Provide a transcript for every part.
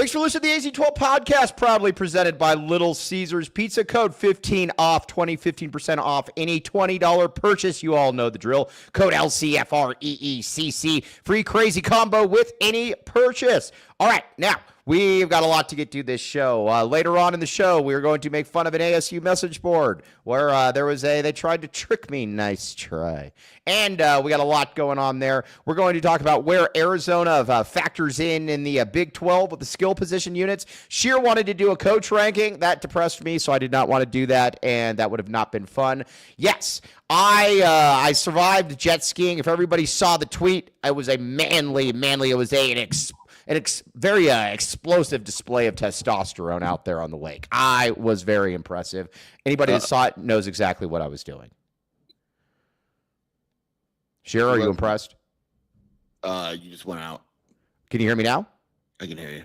Thanks for listening to the AZ12 podcast, proudly presented by Little Caesars Pizza. Code 15 off, 15% off any $20 purchase. You all know the drill. Code LCFREECC. Free crazy combo with any purchase. All right, now we've got a lot to get to this show. Later on in the show, we're going to make fun of an ASU message board where they tried to trick me. Nice try. And we got a lot going on there. We're going to talk about where Arizona factors in the Big 12 with the skill position units. Sheer wanted to do a coach ranking. That depressed me, so I did not want to do that, and that would have not been fun. Yes, I survived jet skiing. If everybody saw the tweet, it was a manly. It was an very explosive display of testosterone out there on the lake. I was very impressive. Anybody that saw it knows exactly what I was doing. Sheer, are you impressed? You just went out. Can you hear me now? I can hear you.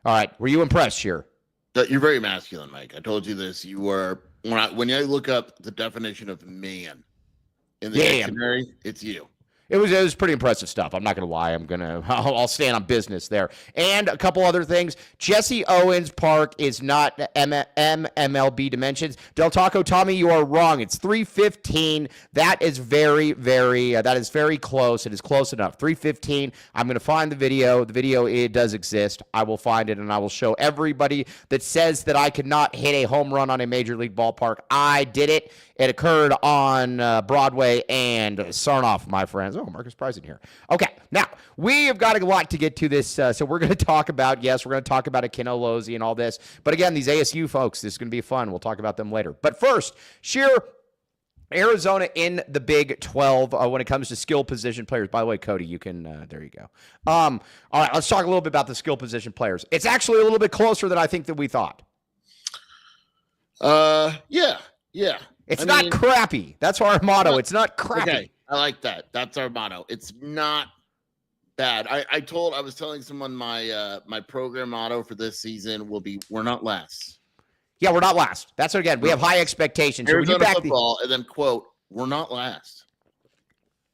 All right. Were you impressed, Sheer? You're very masculine, Mike. I told you this. You were when I look up the definition of man in the dictionary, it's you. It was pretty impressive stuff. I'm not going to lie. I'll stand on business there. And a couple other things. Jesse Owens Park is not MLB dimensions. Del Taco Tommy, you are wrong. It's 315. That is very close. It is close enough. 315. I'm going to find the video. The video, it does exist. I will find it, and I will show everybody that says that I could not hit a home run on a major league ballpark. I did it. It occurred on Broadway and Sarnoff, my friends. Oh, Marcus Price in here. Okay, now, we have got a lot to get to this, so we're going to talk about, Akin Lozi and all this. But again, these ASU folks, this is going to be fun. We'll talk about them later. But first, Sheer, Arizona in the Big 12 when it comes to skill position players. By the way, Cody, you can, there you go. All right, let's talk a little bit about the skill position players. It's actually a little bit closer than I think that we thought. Yeah. It's not crappy. That's our motto. It's not crappy. Okay, I like that. That's our motto. It's not bad. I was telling someone my program motto for this season will be "We're not last." Yeah, we're not last. That's what, again, we have high expectations. Arizona football, and then quote, "We're not last."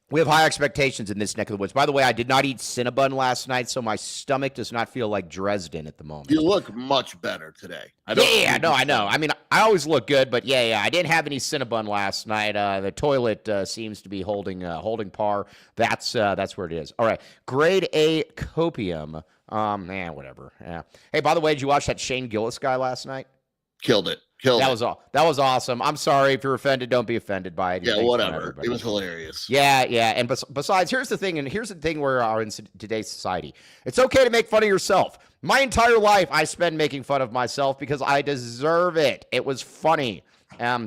We have high expectations in this neck of the woods. By the way, I did not eat Cinnabon last night, so my stomach does not feel like Dresden at the moment. You look much better today. I know. I mean, I always look good, but yeah, I didn't have any Cinnabon last night. The toilet seems to be holding par. That's where it is. All right, grade A copium. Whatever. Yeah. Hey, by the way, did you watch that Shane Gillis guy last night? Killed it. That was awesome. I'm sorry if you're offended. Don't be offended by it. Yeah, whatever. It was hilarious. Yeah. And besides, here's the thing where we are in today's society. It's okay to make fun of yourself. My entire life, I spend making fun of myself because I deserve it. It was funny.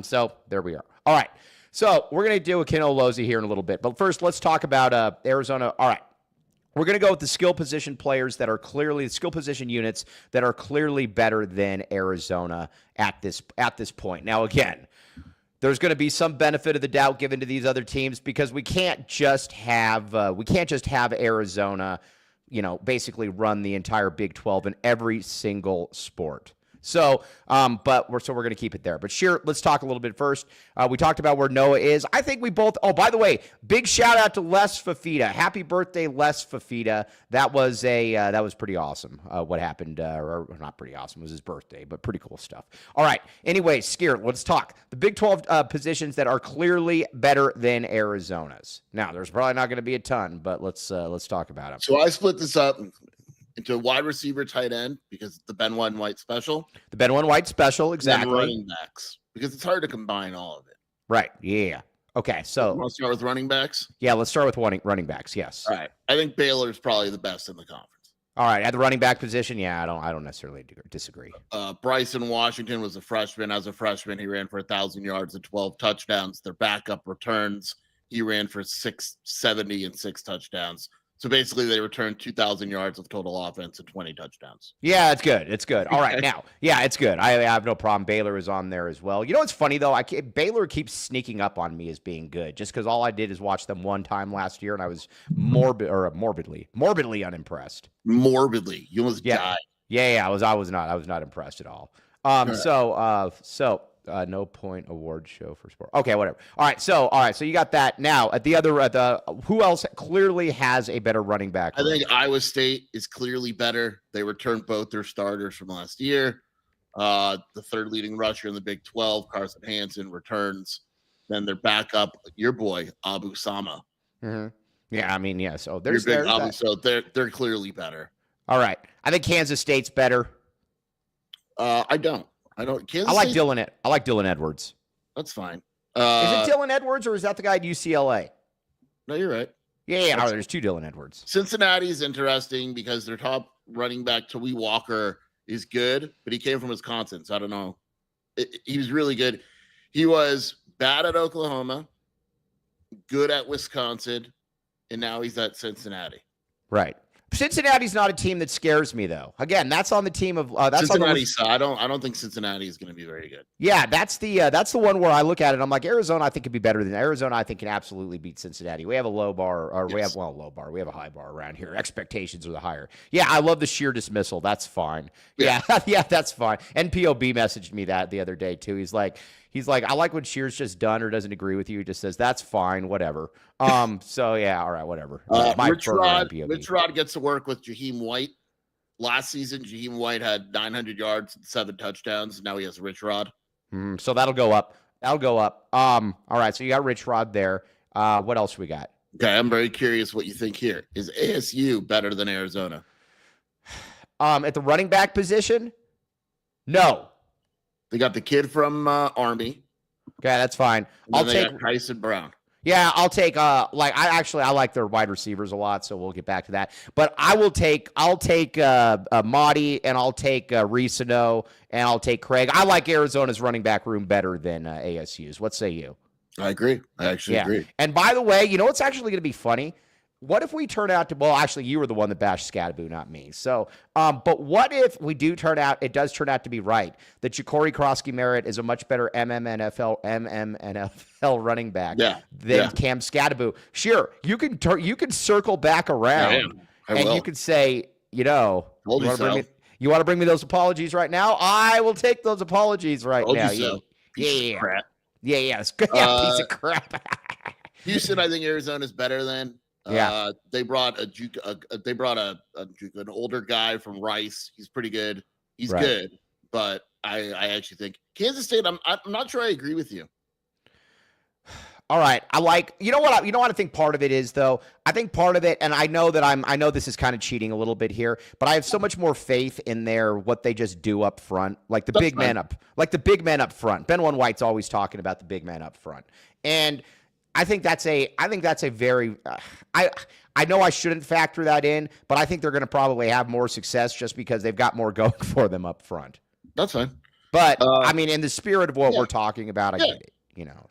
So there we are. All right. So we're going to do Akin Lozi here in a little bit. But first, let's talk about Arizona. All right. We're going to go with the skill position players that are clearly skill position units that are clearly better than Arizona at this point. Now, again, there's going to be some benefit of the doubt given to these other teams because we can't just have Arizona, basically run the entire Big 12 in every single sport. So, we're going to keep it there. But Sheer, let's talk a little bit first. We talked about where Noah is. I think we both. Oh, by the way, big shout out to Les Fafita. Happy birthday, Les Fafita. That was pretty awesome. What happened? Or not pretty awesome. It was his birthday, but pretty cool stuff. All right. Anyway, Skier, let's talk the Big 12 positions that are clearly better than Arizona's. Now, there's probably not going to be a ton, but let's talk about them. So I split this up into wide receiver, tight end, because the Ben White special. The Ben White special, exactly. And running backs, because it's hard to combine all of it. Right, yeah. Okay, so. You want to start with running backs? Yeah, let's start with running backs, yes. All right. I think Baylor's probably the best in the conference. All right, at the running back position, yeah, I don't necessarily disagree. Bryson Washington was a freshman. As a freshman, he ran for 1,000 yards and 12 touchdowns. Their backup returns, he ran for 670 and 6 touchdowns. So basically, they returned 2,000 yards of total offense and 20 touchdowns. Yeah, it's good. It's good. All right, now, yeah, it's good. I have no problem. Baylor is on there as well. You know what's funny, though? Baylor keeps sneaking up on me as being good just because all I did is watch them one time last year, and I was morbidly unimpressed. Morbidly? You almost died. Yeah, I was not impressed at all. So no point award show for sport. Okay, whatever. All right, so you got that. Now at the other, who else clearly has a better running back? I think Iowa State is clearly better. They returned both their starters from last year. The third leading rusher in the Big 12, Carson Hansen, returns. Then their backup, your boy Abu Sama. Mm-hmm. Yeah, I mean, yeah. So there's Abu, so they're clearly better. All right, I think Kansas State's better. I don't. Kansas I like State, Dylan Edwards. That's fine. Is it Dylan Edwards or is that the guy at UCLA? No, you're right. Yeah. Oh, there's two Dylan Edwards. Cincinnati is interesting because their top running back, Tawee Walker, is good, but he came from Wisconsin, so I don't know. He was really good. He was bad at Oklahoma, good at Wisconsin, and now he's at Cincinnati. Right. Cincinnati's not a team that scares me, though. Again, that's on the team of that's Cincinnati. I don't think Cincinnati is going to be very good. Yeah, that's the one where I look at it. I'm like, Arizona, I think could be better than Arizona. I think can absolutely beat Cincinnati. We have a low bar, or yes. We have low bar. We have a high bar around here. Expectations are the higher. Yeah, I love the sheer dismissal. That's fine. Yeah, yeah, that's fine. NPOB messaged me that the other day too. He's like, I like when Shear's just done or doesn't agree with you. He just says, that's fine, whatever. So yeah, all right, whatever. Rich Rod gets to work with Jaheim White. Last season, Jaheim White had 900 yards and 7 touchdowns. Now he has Rich Rod. So that'll go up. All right, so you got Rich Rod there. What else we got? Okay, I'm very curious what you think here. Is ASU better than Arizona? At the running back position? No. They got the kid from Army. Okay, that's fine. I'll take Tyson Brown. Yeah, I'll take I like their wide receivers a lot, so we'll get back to that. But I'll take Mahdi, and I'll take Risano, and I'll take Craig. I like Arizona's running back room better than ASU's. What say you? I agree. I actually agree. And by the way, you know what's actually going to be funny? What if we turn out to, well, actually, you were the one that bashed Scadaboo, not me. So, but what if it does turn out to be right, that Ja'Cory Krosky-Merritt is a much better MMNFL running back than Cam Scadaboo? Sure, you can circle back around and you can say, you want to bring me those apologies right now? I will take those apologies right now. Piece of crap. Yeah, piece of crap. Houston, I think Arizona's better than. They brought an older guy from Rice. He's pretty good. He's good, but I actually think Kansas State. I'm not sure I agree with you. All right, you know what I think part of it is though. I think part of it, and I know this is kind of cheating a little bit here, but I have so much more faith in what they just do up front, like the big man up front. Ben White's always talking about the big man up front, and I think that's a very I know I shouldn't factor that in, but I think they're going to probably have more success just because they've got more going for them up front. That's fine. But I mean, in the spirit of what we're talking about, I get it.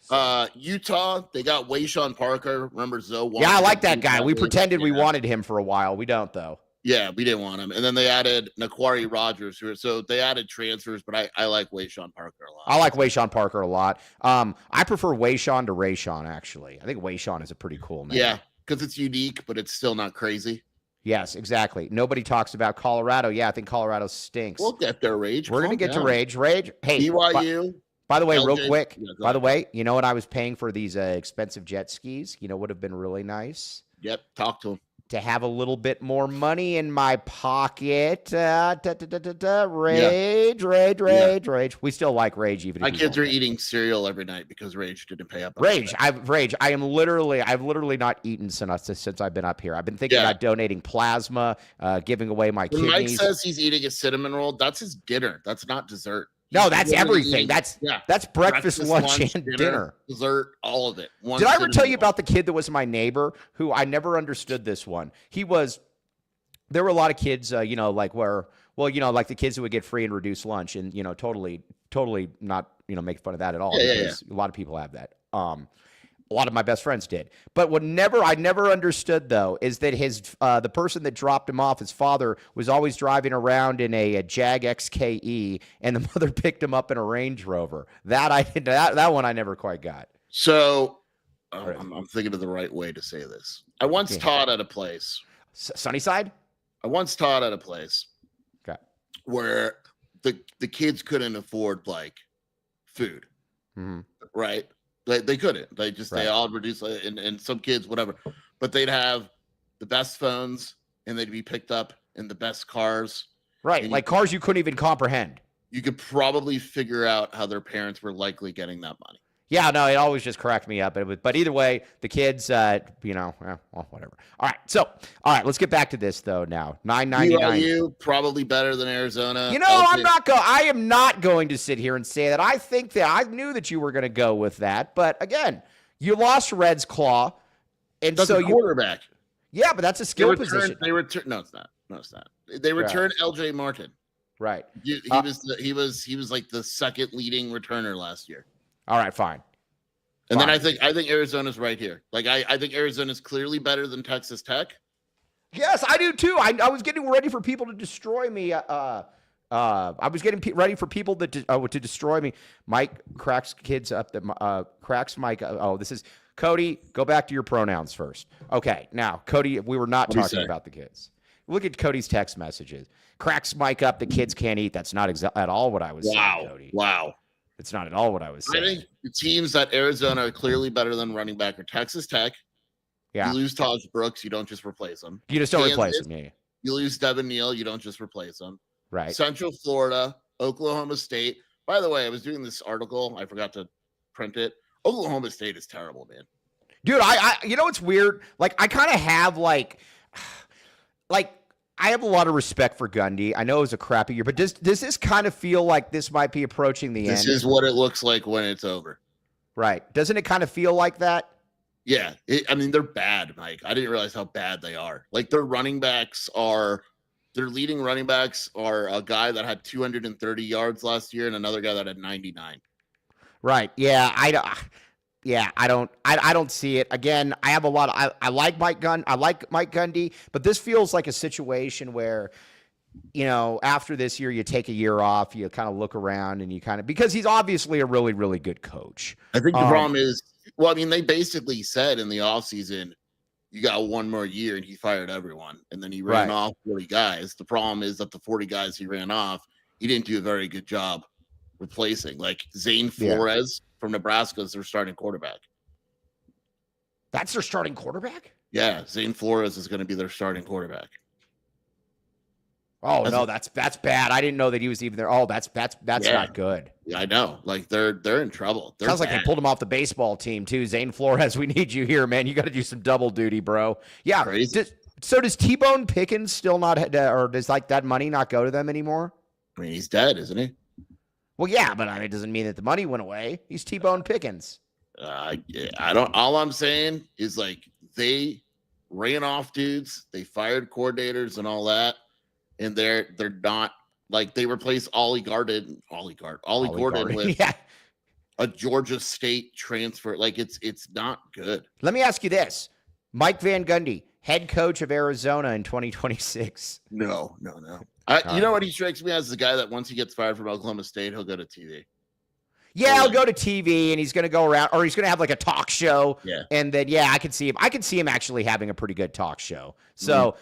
So. Utah, they got Wayshawn Parker. Remember Zoe? Yeah, I like that guy. We pretended we wanted him for a while. We don't though. Yeah, we didn't want him. And then they added Naquari Rogers, so they added transfers, but I like Wayshawn Parker a lot. I like Wayshawn Parker a lot. I prefer Wayshawn to Rayshawn, actually. I think Wayshawn is a pretty cool name. Yeah, because it's unique, but it's still not crazy. Yes, exactly. Nobody talks about Colorado. Yeah, I think Colorado stinks. We'll get there, Rage. We're going to get to Rage. Hey, BYU. By the way, real quick, you know what I was paying for these expensive jet skis? You know what would have been really nice? Yep, talk to him. To have a little bit more money in my pocket. Rage. We still like Rage, even. My kids are eating cereal every night because Rage didn't pay up. I've literally not eaten since I've been up here. I've been thinking about donating plasma, giving away my kidneys. Mike says he's eating a cinnamon roll. That's his dinner. That's not dessert. No, that's everything. That's breakfast, lunch, and dinner. Dessert, all of it. Did I ever tell you about the kid that was my neighbor who I never understood this one? There were a lot of kids, like the kids who would get free and reduced lunch and, totally not, make fun of that at all. Because a lot of people have that. A lot of my best friends did. But I never understood, though, is that the person that dropped him off, his father, was always driving around in a Jag XKE, and the mother picked him up in a Range Rover. That one I never quite got. So I'm thinking of the right way to say this. I once taught at a place. Sunnyside? I once taught at a place where the kids couldn't afford like food, Mm-hmm. right? They couldn't. They Right. all reduced, and some kids, whatever. But they'd have the best phones, and they'd be picked up in the best cars. Right, And like cars you couldn't even comprehend. you could probably figure out how their parents were likely getting that money. Yeah, no, it always just cracked me up. But either way, the kids, well, whatever. All right, let's get back to this though. Now, $9.99. BYU probably better than Arizona. I am not going to sit here and say that. I think that I knew that you were going to go with that, but again, you lost Red's claw, and That's so a quarterback. Yeah, but that's a skill position. No, it's not. No, it's not. They returned LJ Martin. Right. He was like the second leading returner last year. All right, fine. And then I think Arizona's right here. Like I think Arizona's clearly better than Texas Tech. Yes, I do too. I was getting ready for people to destroy me. I was getting ready for people that to destroy me. Mike cracks kids up. Cracks Mike. This is Cody. Go back to your pronouns first. Okay, now Cody. We were not talking about the kids. Look at Cody's text messages. Cracks Mike up. The kids can't eat. That's not at all what I was saying, Cody. Wow. It's not at all what I was saying. I think the teams that Arizona are clearly better than running back are Texas Tech. Yeah. You lose Taj Brooks, you don't just replace him. You just don't replace him. Yeah. You lose Devin Neal, you don't just replace him. Right. Central Florida, Oklahoma State. By the way, I was doing this article. I forgot to print it. Oklahoma State is terrible, man. Dude, you know what's weird? Like, I kind of have like I have a lot of respect for Gundy. I know it was a crappy year, but does this kind of feel like this might be approaching the end? This is what it looks like when it's over. Right. Doesn't it kind of feel like that? Yeah. They're bad, Mike. I didn't realize how bad they are. Like their leading running backs are a guy that had 230 yards last year and another guy that had 99. Right. Yeah. I don't see it. Again, I have a lot of, I like Mike Gundy, but this feels like a situation where, after this year, you take a year off, you kind of look around and because he's obviously a really, really good coach. I think the problem is, they basically said in the offseason, you got one more year, and he fired everyone. And then he ran off 40 guys. The problem is that the 40 guys he ran off, he didn't do a very good job replacing. Like Zane Flores from Nebraska is their starting quarterback. That's their starting quarterback? Yeah, Zane Flores is going to be their starting quarterback. Oh, no, that's bad. I didn't know that he was even there. Oh, that's not good. Yeah, I know. Like they're in trouble. Sounds like they pulled him off the baseball team too. Zane Flores, we need you here, man. You got to do some double duty, bro. Yeah. Crazy. So does T-Bone Pickens still not, or does that money not go to them anymore? He's dead, isn't he? Well, yeah, but it doesn't mean that the money went away. He's T-Bone Pickens. I don't. All I'm saying is like they ran off dudes, they fired coordinators and all that, and they're not like they replaced Ollie Gordon with a Georgia State transfer. Like it's not good. Let me ask you this: Mike Van Gundy, head coach of Arizona in 2026. No. You know what he strikes me as the guy that once he gets fired from Oklahoma State, he'll go to TV. Yeah, he'll go to TV and he's going to go around, or he's going to have like a talk show. Yeah. And then, I can see him. I can see him actually having a pretty good talk show. So,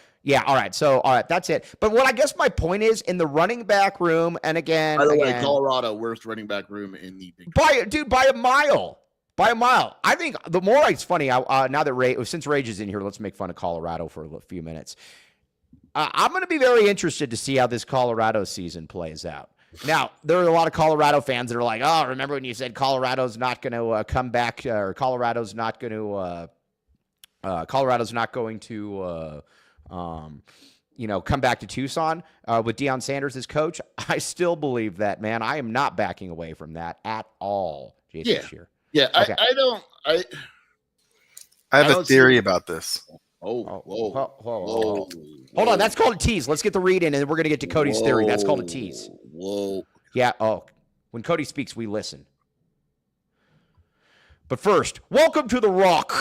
all right. So, all right, that's it. But what I guess my point is in the running back room, and again, by the way, Colorado, worst running back room in the Big 12. By a mile. By a mile. I think the more it's funny, now that since Rage is in here, let's make fun of Colorado for a few minutes. I'm going to be very interested to see how this Colorado season plays out. Now, there are a lot of Colorado fans that are like, oh, remember when you said Colorado's not going to come back, or Colorado's not going to come back to Tucson with Deion Sanders as coach. I still believe that, man. I am not backing away from that at all this year. Yeah, okay. I have a theory about this. Whoa. Hold on, that's called a tease. Let's get the read in, and then we're going to get to Cody's theory. That's called a tease. Whoa. Yeah, when Cody speaks, we listen. But first, welcome to The Rock.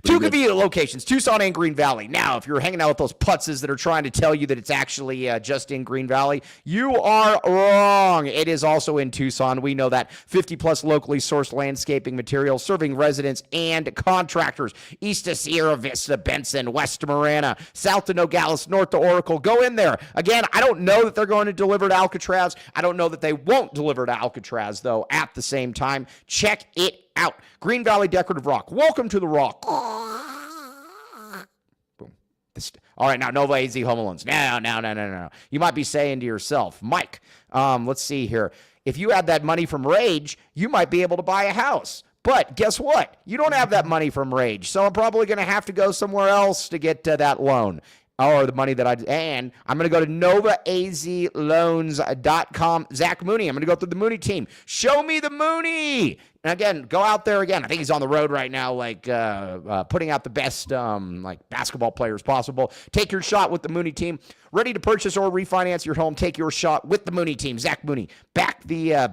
Two convenient locations, Tucson and Green Valley. Now, if you're hanging out with those putzes that are trying to tell you that it's actually just in Green Valley, you are wrong. It is also in Tucson. We know that. 50-plus locally sourced landscaping materials serving residents and contractors. East to Sierra Vista, Benson, west to Marana, south to Nogales, north to Oracle. Go in there. Again, I don't know that they're going to deliver to Alcatraz. I don't know that they won't deliver to Alcatraz, though, at the same time. Check it out. Green Valley Decorative Rock. Welcome to the Rock. Boom. All right, now Nova AZ Home Loans. No. You might be saying to yourself, Mike, let's see here. If you had that money from Rage, you might be able to buy a house. But guess what? You don't have that money from Rage, so I'm probably going to have to go somewhere else to get that loan. Or the money that and I'm going to go to NovaAZLoans.com. Zach Mooney. I'm going to go through the Mooney team. Show me the Mooney. And again, go out there again. I think he's on the road right now, putting out the best basketball players possible. Take your shot with the Mooney team. Ready to purchase or refinance your home? Take your shot with the Mooney team. Zach Mooney, back the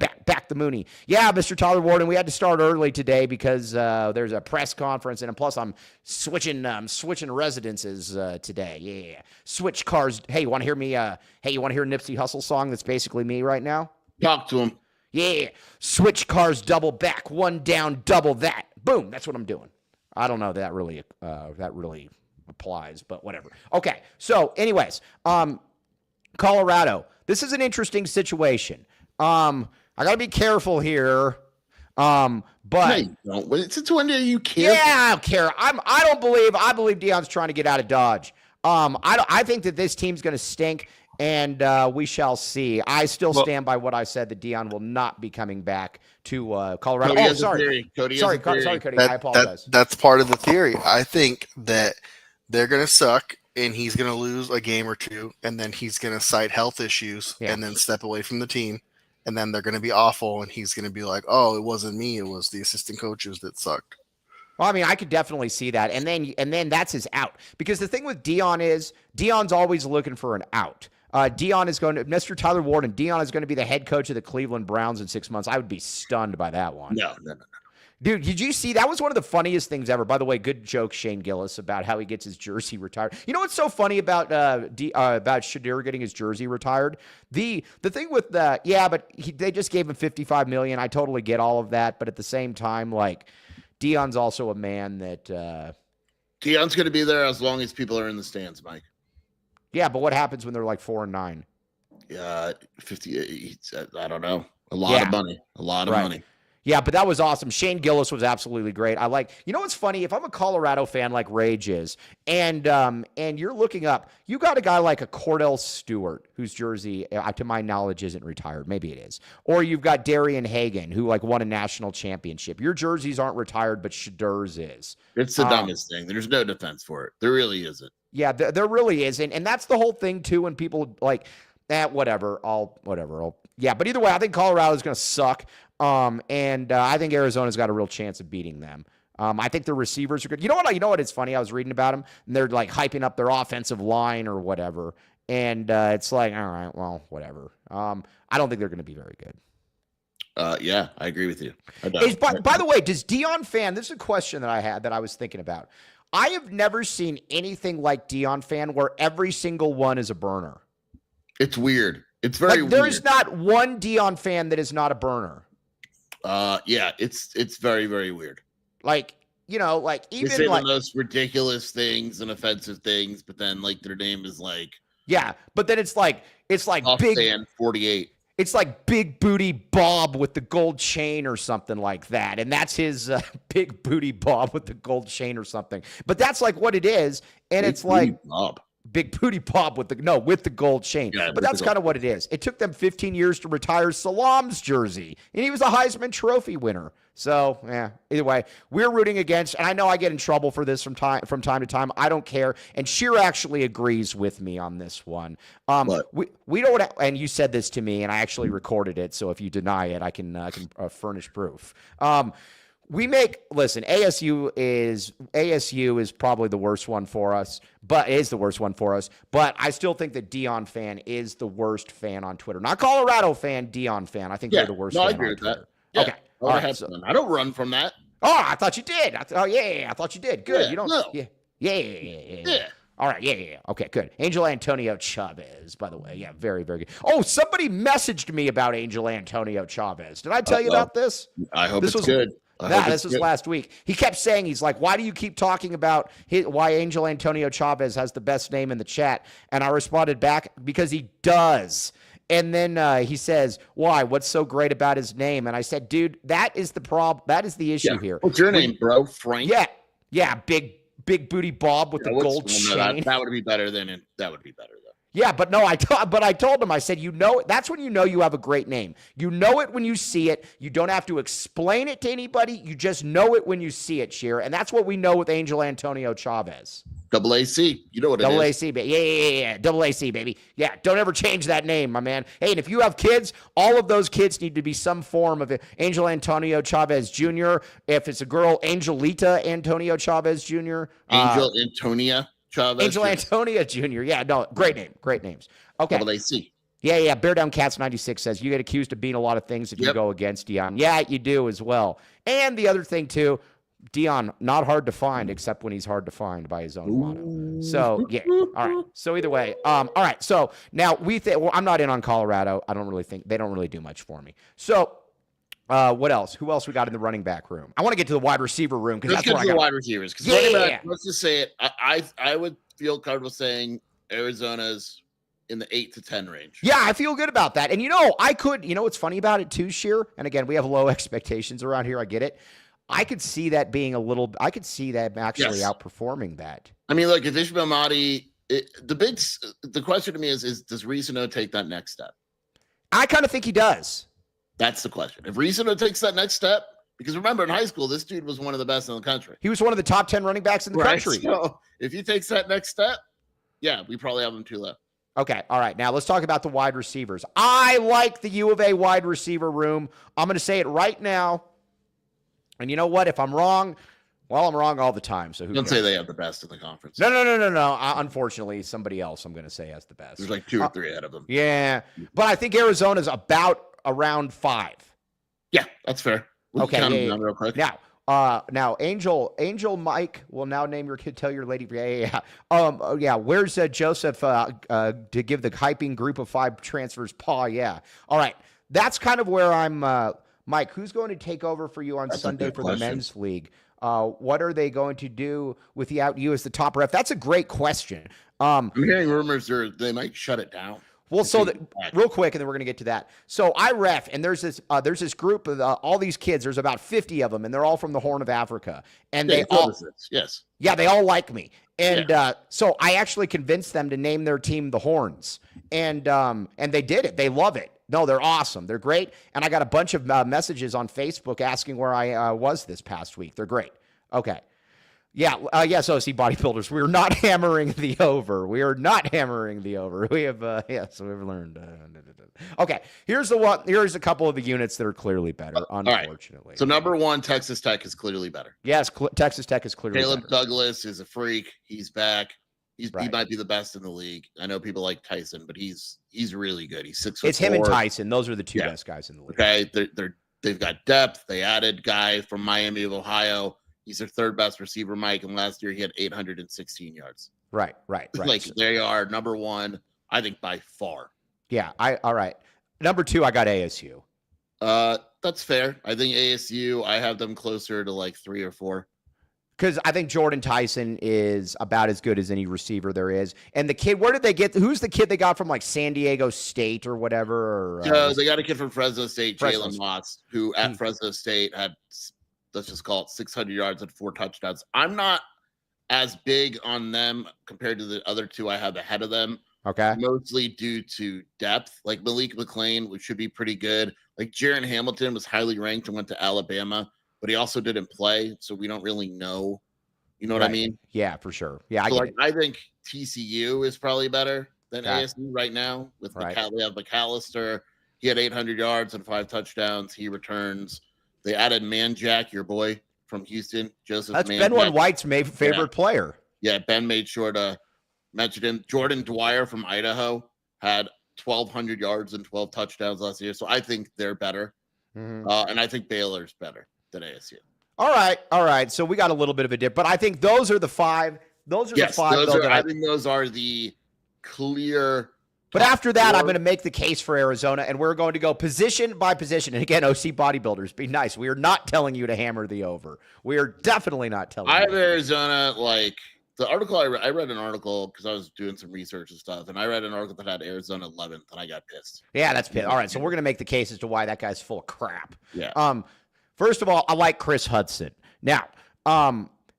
Mooney. Yeah, Mr. Tyler Warden, we had to start early today because there's a press conference, and plus I'm switching residences today. Yeah, switch cars. Hey, you want to hear me? You want to hear a Nipsey Hussle song that's basically me right now? Talk to him. Yeah, switch cars, double back, one down, double that. Boom, that's what I'm doing. I don't know that really applies, but whatever. Okay, so anyways, Colorado. This is an interesting situation. I got to be careful here. But no, you don't. Since when do you care? Yeah, I don't care. I believe Dion's trying to get out of Dodge. I think that this team's going to stink. And we shall see. I still stand by what I said that Dion will not be coming back to Colorado. Cody Sorry, Cody. I apologize. That's part of the theory. I think that they're going to suck, and he's going to lose a game or two, and then he's going to cite health issues and then step away from the team, and then they're going to be awful, and he's going to be like, oh, it wasn't me. It was the assistant coaches that sucked. Well, I mean, I could definitely see that. And then that's his out. Because the thing with Dion is Dion's always looking for an out. Mr. Tyler Warden, Dion is going to be the head coach of the Cleveland Browns in 6 months. I would be stunned by that one. No. Dude, did you see? That was one of the funniest things ever. But the good joke, Shane Gillis, about how he gets his jersey retired. You know what's so funny about Shadir getting his jersey retired? The thing with they just gave him $55 million. I totally get all of that. But at the same time, Dion's also a man that Dion's going to be there as long as people are in the stands, Mike. Yeah, but what happens when they're 4-9? Yeah, 50. I don't know. A lot of money. A lot of money. Yeah, but that was awesome. Shane Gillis was absolutely great. You know what's funny? If I'm a Colorado fan like Rage is, and you're looking up, you got a guy like a Cordell Stewart, whose jersey, to my knowledge, isn't retired. Maybe it is. Or you've got Darian Hagan, who won a national championship. Your jerseys aren't retired, but Shadir's is. It's the dumbest thing. There's no defense for it. There really isn't. Yeah, there really isn't. And that's the whole thing, too, when people whatever. Yeah, but either way, I think Colorado's going to suck. And I think Arizona's got a real chance of beating them. I think their receivers are good. You know what? It's funny. I was reading about them, and they're hyping up their offensive line or whatever. And it's all right, well, whatever. I don't think they're going to be very good. Yeah, I agree with you. By the way, does Dion Fant? This is a question that I had that I was thinking about. I have never seen anything like Dion Fant where every single one is a burner. It's weird. It's very weird. There's not one Dion Fant that is not a burner. Yeah, it's very, very weird. Even they say the most ridiculous things and offensive things, but then their name is yeah, but then it's big 48. It's like Big Booty Bob with the gold chain or something like that. And that's his Big Booty Bob with the gold chain or something. But that's what it is. And Big it's Bob. Big Booty Bob with the gold chain. Yeah, but that's kind of what it is. It took them 15 years to retire Salam's jersey. And he was a Heisman Trophy winner. So, yeah, either way, we're rooting against, and I know I get in trouble for this from time to time. I don't care. And Sheer actually agrees with me on this one. We don't, and you said this to me, and I actually recorded it. So if you deny it, I can furnish proof. ASU is probably the worst one for us, but I still think that Dion Fant is the worst fan on Twitter. Not Colorado fan, Dion Fant. I think they're the worst fan I agree on with Twitter. That. Yeah. Okay. All right. I don't run from that. Oh, I thought you did. I thought you did. Good. Yeah, You don't. no. Yeah. All right. Yeah. Okay, good. Angel Antonio Chavez, by the way. Yeah, very, very good. Oh, somebody messaged me about Angel Antonio Chavez. Did I tell you about this? I hope This it's was good. This was last week. He kept saying, he's like, why do you keep talking about why Angel Antonio Chavez has the best name in the chat? And I responded back, because he does. And then he says, why? What's so great about his name? And I said, dude, that is the problem. That is the issue here. What's your name, bro? Frank? Yeah. Big booty Bob with the gold chain. That would be better though. Yeah, but no, I told him, I said, that's when you know you have a great name. You know it when you see it. You don't have to explain it to anybody. You just know it when you see it, Sheer. And that's what we know with Angel Antonio Chavez. AAC. You know what it is. AAC, baby. Yeah. AAC, baby. Yeah, don't ever change that name, my man. Hey, and if you have kids, all of those kids need to be some form of it. Angel Antonio Chavez Jr. If it's a girl, Angelita Antonio Chavez Jr. Angel Antonia Chavez. Angel Antonia Jr. Yeah, no, great names. Okay. AAC. Yeah. Bear Down Cats 96 says you get accused of being a lot of things if you go against Dion. Yeah, you do as well. And the other thing too, Dion, not hard to find except when he's hard to find by his own motto. So yeah, all right. So either way, all right. So now I'm not in on Colorado. I don't really think they don't really do much for me. So what else? Who else we got in the running back room? I want to get to the wide receiver room because that's where I got the wide receivers. Because running back, let's just say it. I would feel comfortable saying Arizona's in the 8 to 10 range. Yeah, I feel good about that. And what's funny about it too, Sheer? And again, we have low expectations around here. I get it. I could see that being I could see that actually outperforming that. I mean, look, if Ismail Mahdi, the question to me is does Rizzo take that next step? I kind of think he does. That's the question. If Rizzo takes that next step, because remember in high school, this dude was one of the best in the country. He was one of the top 10 running backs in the country. So if he takes that next step, yeah, we probably have him too low. Okay. All right. Now let's talk about the wide receivers. I like the U of A wide receiver room. I'm going to say it right now. And you know what? If I'm wrong, well, I'm wrong all the time. So don't say they have the best in the conference. No. Unfortunately, somebody else I'm going to say has the best. There's like 2 or 3 ahead of them. Yeah. But I think Arizona's about around 5. Yeah, that's fair. Okay. Down real quick. Now, Angel Mike will now name your kid. Tell your lady. Yeah. Where's Joseph to give the hyping group of 5 transfers? Paw. Yeah. All right. That's kind of where I'm. Mike, who's going to take over for you on Sunday for the men's league? What are they going to do without you as the top ref? That's a great question. I'm hearing rumors they might shut it down. Well, real quick, and then we're going to get to that. So I ref, and there's this group of all these kids. There's about 50 of them, and they're all from the Horn of Africa. And they all like me. And so I actually convinced them to name their team the Horns. And they did it. They love it. No, they're awesome. They're great. And I got a bunch of messages on Facebook asking where I was this past week. They're great. Okay. Yeah. Yes, OC bodybuilders. We're not hammering the over. We are not hammering the over. We have, so we've learned. Okay. Here's a couple of the units that are clearly better, unfortunately. Right. So number 1, Texas Tech is clearly better. Yes. Texas Tech is clearly Caleb better. Douglas is a freak. He's back. He might be the best in the league. I know people like Tyson, but he's really good. He's 6'4". It's him and Tyson. Those are the 2 best guys in the league. Okay. They've got depth. They added guy from Miami of Ohio. He's their 3rd best receiver, Mike, and last year he had 816 yards. Right. Like they are number 1, I think, by far. Yeah. All right. Number 2, I got ASU. That's fair. I think ASU, I have them closer to like 3 or 4. Because I think Jordan Tyson is about as good as any receiver there is. And the kid, where did they get? Who's the kid they got from like San Diego State or whatever? They got a kid from Fresno State, Jalen Watts, who at Fresno State had, let's just call it 600 yards and 4 touchdowns. I'm not as big on them compared to the other 2 I have ahead of them. Okay. Mostly due to depth. Like Malik McLean, which should be pretty good. Like Jaron Hamilton was highly ranked and went to Alabama, but he also didn't play, so we don't really know. You know what I mean? Yeah, for sure. Yeah, I think TCU is probably better than ASU right now with we have McAllister. He had 800 yards and 5 touchdowns. He returns. They added Manjack, your boy from Houston, Joseph. That's Manjack. Ben White's favorite player. Yeah, Ben made sure to mention him. Jordan Dwyer from Idaho had 1,200 yards and 12 touchdowns last year, so I think they're better. And I think Baylor's better than ASU. All right. So we got a little bit of a dip, but I think those are the five. Those are the five. I think those are the clear. But after that, I'm going to make the case for Arizona, and we're going to go position by position. And again, OC bodybuilders, be nice. We are not telling you to hammer the over. We are definitely not telling you. I have Arizona, like the article I read an article because I was doing some research and stuff, and I read an article that had Arizona 11th, and I got pissed. Yeah, that's pissed. All right, so we're going to make the case as to why that guy's full of crap. Yeah. First of all, I like Chris Hudson. Now,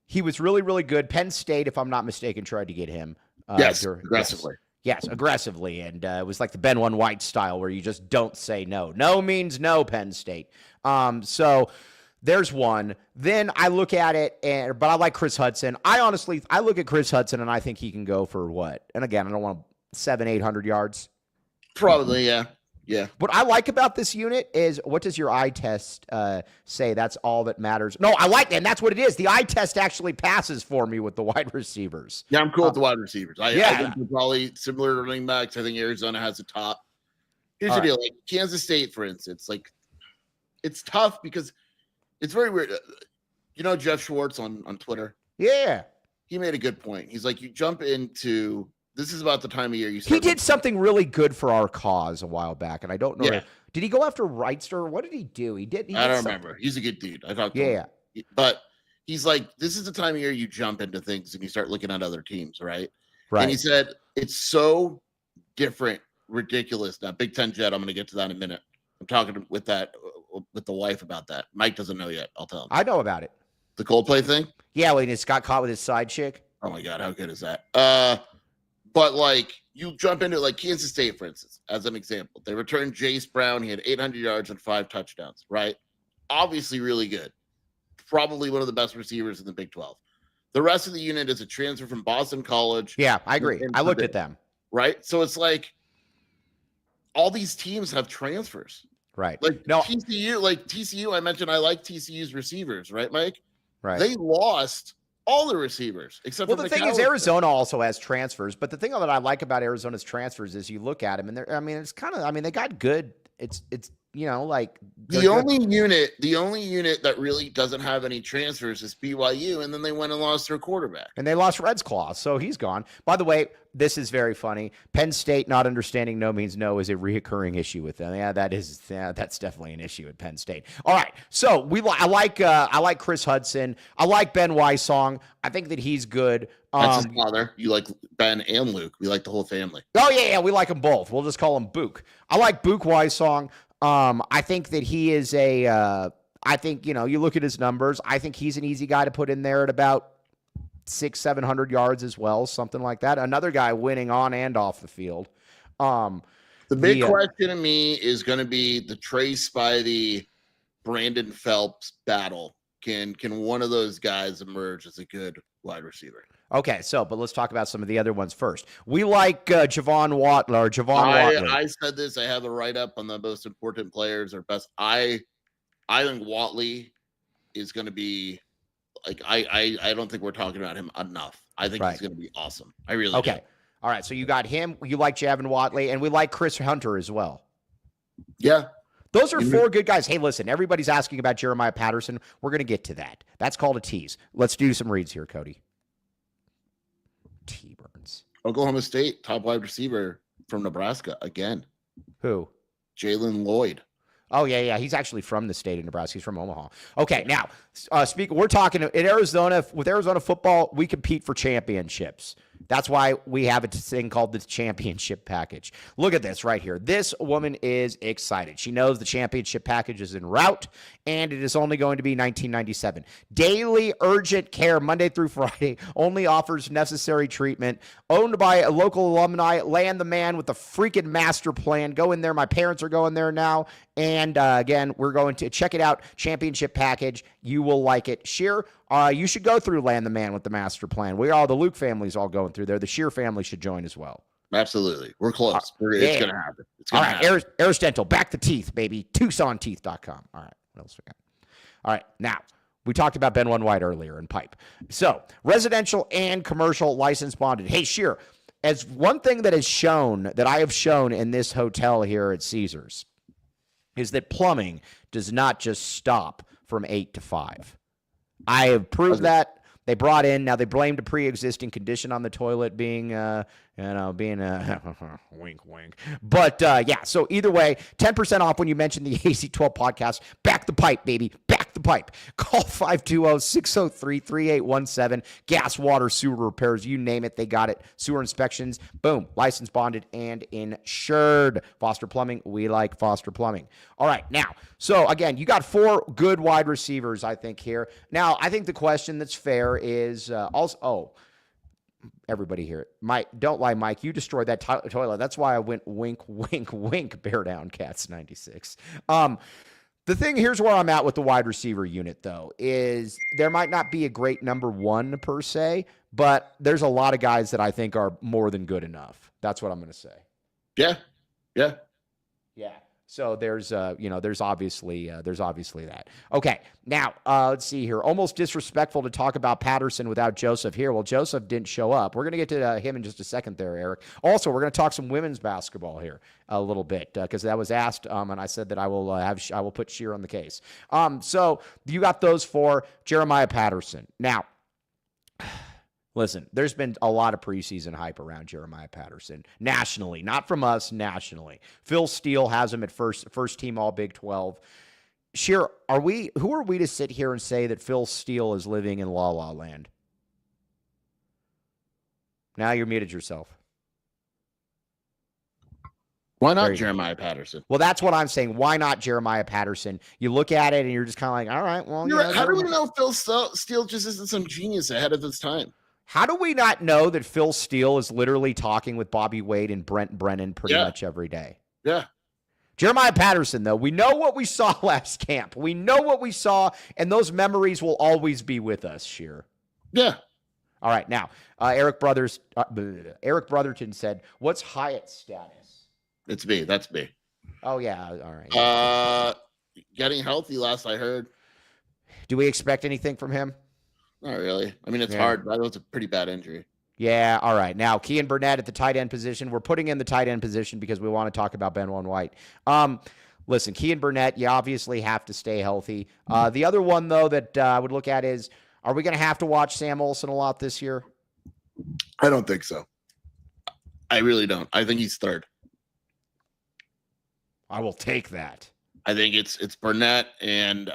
he was really, really good. Penn State, if I'm not mistaken, tried to get him. Aggressively. Yes, aggressively. And it was like the Ben One White style where you just don't say no. No means no, Penn State. So there's one. Then I look at it, but I like Chris Hudson. I look at Chris Hudson, and I think he can go for what? And again, I don't want 700-800 yards. Probably, yeah. Yeah. What I like about this unit is, what does your eye test say? That's all that matters. No, I like that. And that's what it is. The eye test actually passes for me with the wide receivers. Yeah, I'm cool with the wide receivers. I think they're probably similar to running backs. I think Arizona has a top. Here's the deal. Like Kansas State, for instance, like it's tough because it's very weird. You know Jeff Schwartz on Twitter? Yeah. He made a good point. He's like, you jump into – this is about the time of year you start. He did something really good for our cause a while back, and I don't know. Yeah. Did he go after Wrightster? What did he do? He did I don't remember. He's a good dude. I talked to him. Yeah. But he's like, this is the time of year you jump into things and you start looking at other teams, right? Right. And he said, it's so different, ridiculous. Now, Big Ten Jet, I'm going to get to that in a minute. I'm talking with the wife about that. Mike doesn't know yet. I'll tell him. I know about it. The Coldplay thing? Yeah, when he just got caught with his side chick. Oh, my God. How good is that? But, like, you jump into, like, Kansas State, for instance, as an example. They returned Jace Brown. He had 800 yards and 5 touchdowns, right? Obviously really good. Probably one of the best receivers in the Big-12. The rest of the unit is a transfer from Boston College. Yeah, I agree. I looked at them. Right? So it's like all these teams have transfers. Right. Like TCU, I mentioned I like TCU's receivers, right, Mike? Right. They lost all the receivers except for the thing is Arizona also has transfers, but the thing that I like about Arizona's transfers is you look at them and they got good. It's like the only unit that really doesn't have any transfers is BYU, and then they went and lost their quarterback. And they lost Red's Claw, so he's gone. By the way, this is very funny. Penn State not understanding no means no is a reoccurring issue with them. Yeah, that's definitely an issue at Penn State. All right, so I like Chris Hudson. I like Ben Wysong. I think that he's good. That's his father. You like Ben and Luke. We like the whole family. Oh yeah, we like them both. We'll just call him Book. I like Book Wysong. I think that he is I think, you look at his numbers. I think he's an easy guy to put in there at about 600-700 yards as well, something like that. Another guy winning on and off the field. The big question to me is going to be the Trace by the Brandon Phelps battle. Can one of those guys emerge as a good wide receiver? Okay, but let's talk about some of the other ones first. We like Javon Watley. I said this. I have a write-up on the most important players or best. I think Watley is going to be like I don't think we're talking about him enough. I think he's going to be awesome. I really do. All right, so you got him. You like Javon Watley, and we like Chris Hunter as well. Yeah. Those are 4 good guys. Hey, listen, everybody's asking about Jeremiah Patterson. We're going to get to that. That's called a tease. Let's do some reads here, Cody. T-Burns. Oklahoma State, top wide receiver from Nebraska again. Who? Jalen Lloyd. Oh, yeah. He's actually from the state of Nebraska. He's from Omaha. Okay, now, we're talking in Arizona. With Arizona football, we compete for championships. That's why we have a thing called the championship package. Look at this right here. This woman is excited. She knows the championship package is en route, and it is only going to be $19.97. Daily urgent care, Monday through Friday, only offers necessary treatment. Owned by a local alumni, Land the Man with the freaking master plan. Go in there. My parents are going there now. And again, we're going to check it out. Championship package. You will like it. Sheer, you should go through Land the Man with the master plan. The Luke family's all going through there. The Sheer family should join as well. Absolutely. We're close. It's going to happen. All right. Aris Dental, back to teeth, baby. TucsonTeeth.com. All right. What else we got? All right. Now, we talked about Ben One White earlier and pipe. So, residential and commercial license bonded. Hey, Sheer, as one thing that I have shown in this hotel here at Caesars is that plumbing does not just stop from 8 to 5. I have proved that. They brought in, now they blamed a pre-existing condition on the toilet being, wink, wink. But, yeah, so either way, 10% off when you mention the AC12 podcast. Back the pipe, baby. Back the pipe. Call 520-603-3817. Gas, water, sewer repairs, you name it, they got it. Sewer inspections, boom. Licensed, bonded, and insured. Foster Plumbing, we like Foster Plumbing. All right, now, so again, you got 4 good wide receivers, I think, here. Now, I think the question that's fair is everybody here. Mike, don't lie, Mike. You destroyed that toilet. That's why I went wink, wink, wink, bear down, Cats 96. The thing, here's where I'm at with the wide receiver unit, though, is there might not be a great number 1 per se, but there's a lot of guys that I think are more than good enough. That's what I'm going to say. Yeah. So there's obviously that. Okay, now let's see here. Almost disrespectful to talk about Patterson without Joseph here. Well, Joseph didn't show up. We're gonna get to him in just a second there, Eric. Also, we're gonna talk some women's basketball here a little bit because that was asked, and I said that I will put Sheer on the case. So you got those 4. Jeremiah Patterson. Now, listen, there's been a lot of preseason hype around Jeremiah Patterson nationally, not from us, nationally. Phil Steele has him at first team all Big-12. Sheer, who are we to sit here and say that Phil Steele is living in La La Land? Now you're muted yourself. Why not Jeremiah Patterson? Well, that's what I'm saying. Why not Jeremiah Patterson? You look at it and you're just kind of like, all right, well, how do we know Phil Steele just isn't some genius ahead of his time? How do we not know that Phil Steele is literally talking with Bobby Wade and Brent Brennan pretty much every day? Yeah. Jeremiah Patterson, though, we know what we saw last camp. We know what we saw, and those memories will always be with us, Sheer. Yeah. All right, now, Eric Brotherton said, what's Hyatt's status? It's B. That's B. Oh, yeah. All right. Getting healthy, last I heard. Do we expect anything from him? Not really. I mean, it's hard, but that was a pretty bad injury. Yeah, all right. Now, Kian Bernett at the tight end position. We're putting in the tight end position because we want to talk about Benwan White. Listen, Kian Bernett, you obviously have to stay healthy. The other one, though, that I would look at is, are we going to have to watch Sam Olsen a lot this year? I don't think so. I really don't. I think he's third. I will take that. I think it's Burnett and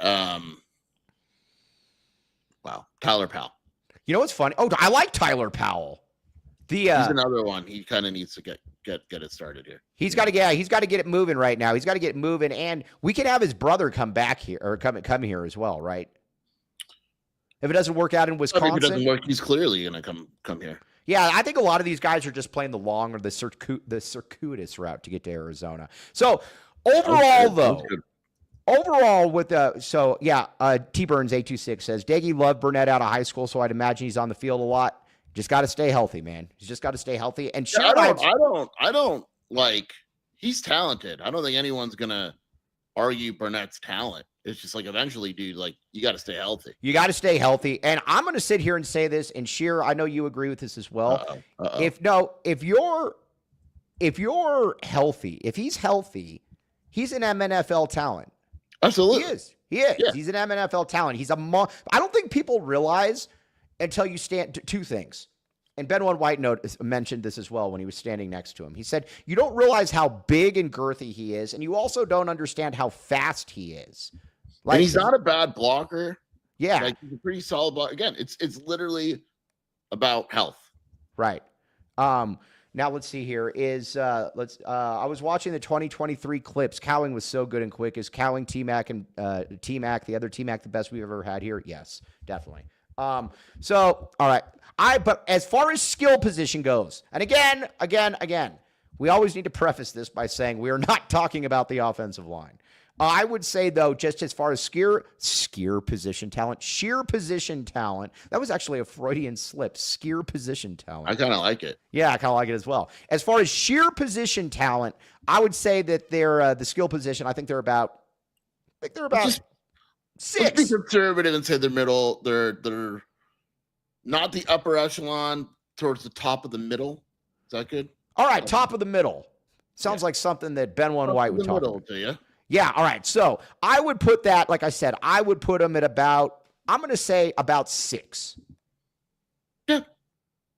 Tyler Powell. You know what's funny? Oh, I like Tyler Powell. He's another one. He kind of needs to get it started here. He's got to get it moving right now. He's got to get moving, and we can have his brother come back here or come here as well, right? If it doesn't work out in Wisconsin, if it doesn't work, he's clearly going to come here. Yeah, I think a lot of these guys are just playing the long or the circuitous route to get to Arizona. So overall, T Burns 826 says Daggy loved Burnett out of high school, so I'd imagine he's on the field a lot. Just got to stay healthy, man. He's just got to stay healthy. And I don't like. He's talented. I don't think anyone's gonna argue Burnett's talent. It's just like eventually, dude, like you got to stay healthy. You got to stay healthy. And I'm going to sit here and say this, and Sheer, I know you agree with this as well. If you're healthy, if he's healthy, he's an MNFL talent. Absolutely. He is. Yeah. He's an MNFL talent. I don't think people realize until you stand two things. And Benwan White mentioned this as well when he was standing next to him. He said, you don't realize how big and girthy he is, and you also don't understand how fast he is. Like, and he's not a bad blocker. Yeah. Like, he's a pretty solid blocker. Again, it's literally about health. Right. Now let's see here. I was watching the 2023 clips. Cowing was so good and quick. Is Cowing, T-Mac, and T-Mac, the other T-Mac, the best we've ever had here? Yes, definitely. So, all right. But as far as skill position goes, and again, we always need to preface this by saying we are not talking about the offensive line. I would say, though, just as far as sheer position talent, that was actually a Freudian slip, sheer position talent. I kind of like it. Yeah, I kind of like it as well. As far as sheer position talent, I would say that they're the skill position, I think they're about six. Let's be conservative and say they're middle. They're not the upper echelon, towards the top of the middle. Is that good? All right, top of the middle. Sounds like something that Benwan White would talk about. To you. Yeah, all right. So I would put that, like I said, I would put them at about I'm going to say about 6. Yeah.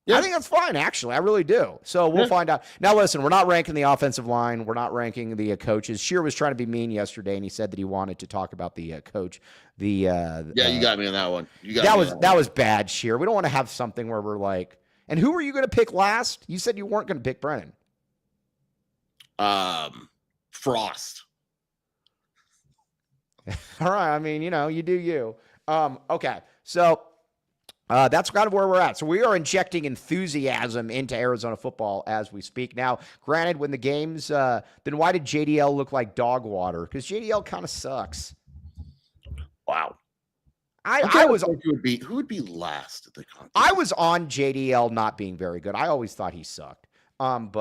Yeah. I think that's fine, actually. I really do. So we'll find out. Now, listen, we're not ranking the offensive line. We're not ranking the coaches. Shear was trying to be mean yesterday, and he said that he wanted to talk about the coach. You got me on that one. That was bad, Shear. We don't want to have something where we're like, and who were you going to pick last? You said you weren't going to pick Brennan. Frost. All right. I mean, you do you. Okay. So that's kind of where we're at. So we are injecting enthusiasm into Arizona football as we speak. Now, granted, when the games, then why did JDL look like dog water? Because JDL kind of sucks. Wow. I was who would be last at the contest? I was on JDL not being very good. I always thought he sucked. And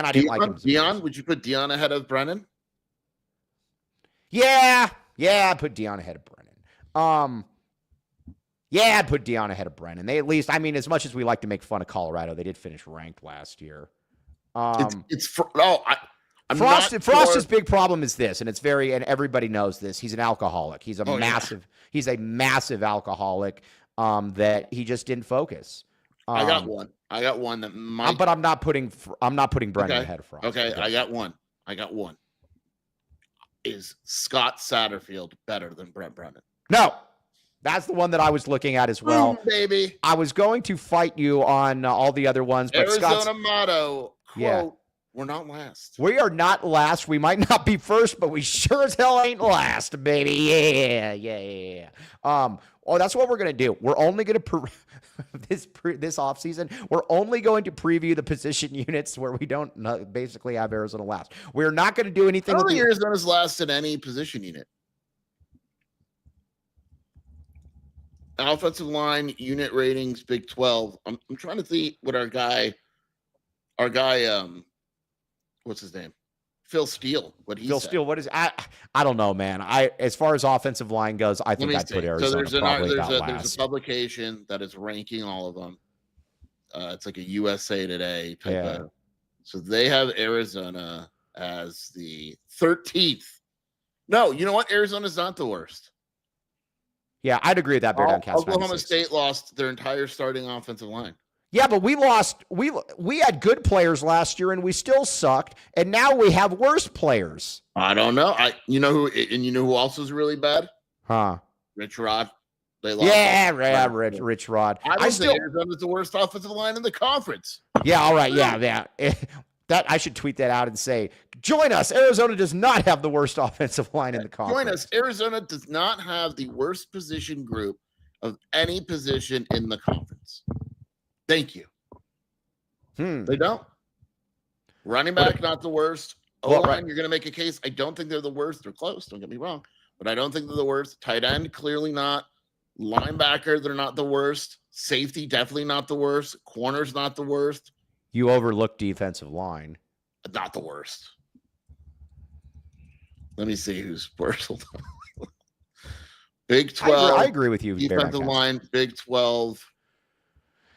I didn't like him. Dion, would you put Dion ahead of Brennan? Yeah, I put Dion ahead of Brennan. Yeah, I'd put Dion ahead of Brennan. They at least, I mean, as much as we like to make fun of Colorado, they did finish ranked last year. Frost's big problem is this, and and everybody knows this. He's an alcoholic. He's a massive alcoholic. That he just didn't focus. I got one that might. But I'm not putting Brennan ahead of Frost. Okay, I got one. Is Scott Satterfield better than Brent Brennan? No. That's the one that I was looking at as well. Boom, baby. I was going to fight you on all the other ones, but Arizona motto, quote, we're not last. We are not last. We might not be first, but we sure as hell ain't last, baby. Yeah. That's what we're going to do. We're only going to this offseason, we're only going to preview the position units where we don't basically have Arizona last. We're not going to do anything. I don't think Arizona's last in any position unit. Offensive line unit ratings, Big 12. I'm trying to see what our guy, what's his name? Phil Steele. Phil Steele. What is? I don't know, man. As far as offensive line goes, I think I'd put Arizona probably about last. There's a publication that is ranking all of them. It's like a USA Today type of. So they have Arizona as the 13th. No, you know what? Arizona's not the worst. Yeah, I'd agree with that. Oklahoma State lost their entire starting offensive line. Yeah, but we lost. We had good players last year, and we still sucked. And now we have worse players. I don't know. You know who else is really bad? Huh? Rich Rod. They lost. Rich Rod. I still Arizona's the worst offensive line in the conference. Yeah. All right. Yeah. That I should tweet that out and say, join us. Arizona does not have the worst offensive line in the conference. Join us. Arizona does not have the worst position group of any position in the conference. Thank you. They don't. Running back, not the worst. O-line, you're going to make a case. I don't think they're the worst. They're close. Don't get me wrong. But I don't think they're the worst. Tight end, clearly not. Linebacker, they're not the worst. Safety, definitely not the worst. Corner's not the worst. You overlooked defensive line. Not the worst. Let me see who's worse. Big 12. I agree with you. Defensive line, Big 12.